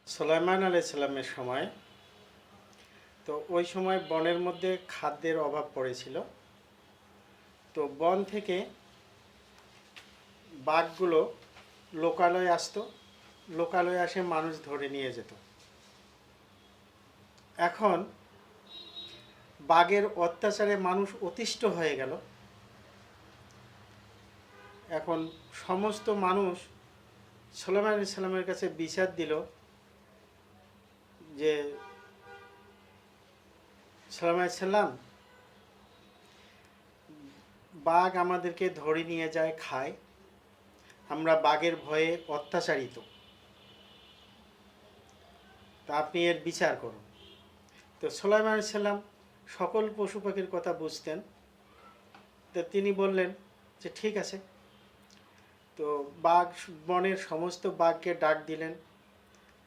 সুলাইমান আলাইসাল্লামের সময়, তো ওই সময় বনের মধ্যে খাদ্যের অভাব পড়েছিল। তো বন থেকে বাঘগুলো লোকালয়ে আসতো, লোকালয়ে আসে মানুষ ধরে নিয়ে যেত। এখন বাঘের অত্যাচারে মানুষ অতিষ্ঠ হয়ে গেল। এখন সমস্ত মানুষ সুলাইমান আলাইসাল্লামের কাছে বিচার দিল যে, সুলাইমান আলাইসাল্লাম, বাঘ আমাদেরকে ধরে নিয়ে যায়, খায়, আমরা বাঘের ভয়ে অত্যাচারিত, তা আপনি এর বিচার করুন। তো সুলাইমান আলাইসাল্লাম সকল পশু পাখির কথা বুঝতেন। তো তিনি বললেন যে ঠিক আছে। তো বাঘ, বনের সমস্ত বাঘকে ডাক দিলেন,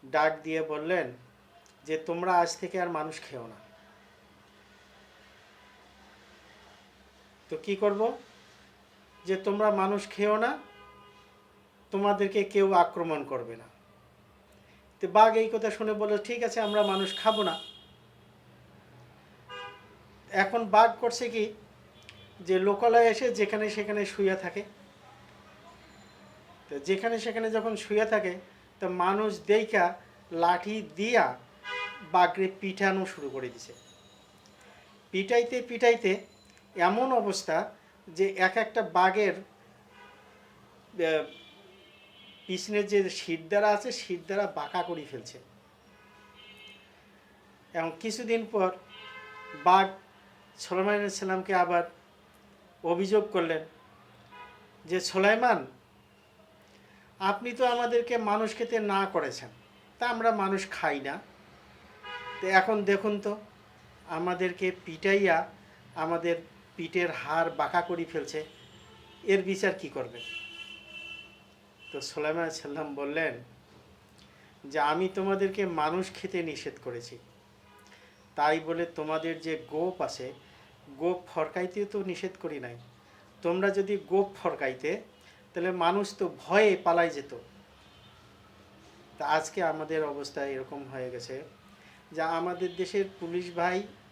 ডাক দিয়ে বললেন যে তোমরা আজ থেকে আর মানুষ খেও না। তো কি করব? যে তোমরা মানুষ খেও না, তোমাদেরকে কেউ আক্রমণ করবে না। তো বাঘ এই কথা শুনে বলল ঠিক আছে, আমরা মানুষ খাবো না। এখন বাঘ করছে কি, যে লোকালয়ে এসে যেখানে সেখানে শুয়ে থাকে। তো যেখানে সেখানে যখন শুয়ে থাকে, তো মানুষ দেইকা লাঠি দিয়া বাঘরে পিটানো শুরু করে দিছে। পিটাইতে পিটাইতে এমন অবস্থা যে এক একটা বাঘের পিছনের যে শিরদাঁড়া আছে, শিরদাঁড়া বাঁকা করে ফেলছে। এবং কিছুদিন পর বাঘ সুলাইমান আলাইহিস সালামকে আবার অভিযোগ করলেন যে সুলাইমান, আপনি তো আমাদেরকে মানুষ খেতে না করেছেন, তা আমরা মানুষ খাই না। তো এখন দেখুন তো, আমাদেরকে পিটাইয়া আমাদের পিঠের হাড় বাঁকা করে ফেলছে, এর বিচার কি করবে? তো সুলাইমান আলাইহিস সালাম বললেন যে আমি তোমাদেরকে মানুষ খেতে নিষেধ করেছি, তাই বলে তোমাদের যে গোপ আছে, গোপ ফরকাইতে তো নিষেধ করি নাই। তোমরা যদি গোপ ফরকাইতে, তাহলে মানুষ তো ভয়ে পালাই যেত। তা আজকে আমাদের অবস্থা এরকম হয়ে গেছে যে আমাদের দেশের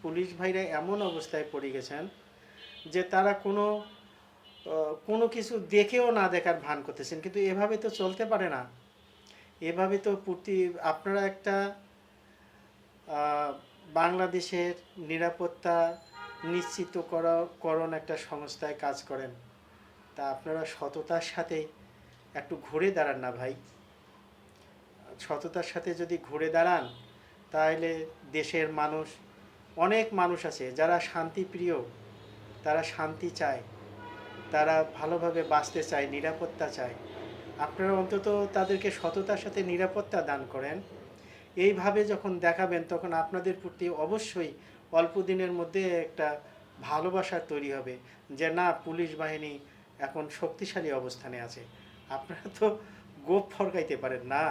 পুলিশ ভাইরা এমন অবস্থায় পড়ে গেছেন যে তারা কোনো কিছু দেখেও না দেখার ভান করতেছেন। কিন্তু এভাবে তো চলতে পারে না। এভাবে তো আপনারা একটা বাংলাদেশের নিরাপত্তা নিশ্চিতকরণ একটা সংস্থায় কাজ করেন, তা আপনারা সততার সাথে একটু ঘুরে দাঁড়ান না ভাই। সততার সাথে যদি ঘুরে দাঁড়ান, তাহলে দেশের মানুষ, অনেক মানুষ আছে যারা শান্তিপ্রিয়, তারা শান্তি চায়, তারা ভালোভাবে বাঁচতে চায়, নিরাপত্তা চায়। আপনারা অন্তত তাদেরকে সততার সাথে নিরাপত্তা দান করেন। এইভাবে যখন দেখাবেন, তখন আপনাদের প্রতি অবশ্যই অল্প দিনের মধ্যে একটা ভালোবাসা তৈরি হবে যে না, পুলিশ বাহিনী এখন শক্তিশালী অবস্থানে আছে। আপনারা তো গোপ ফরকাইতে পারেন না।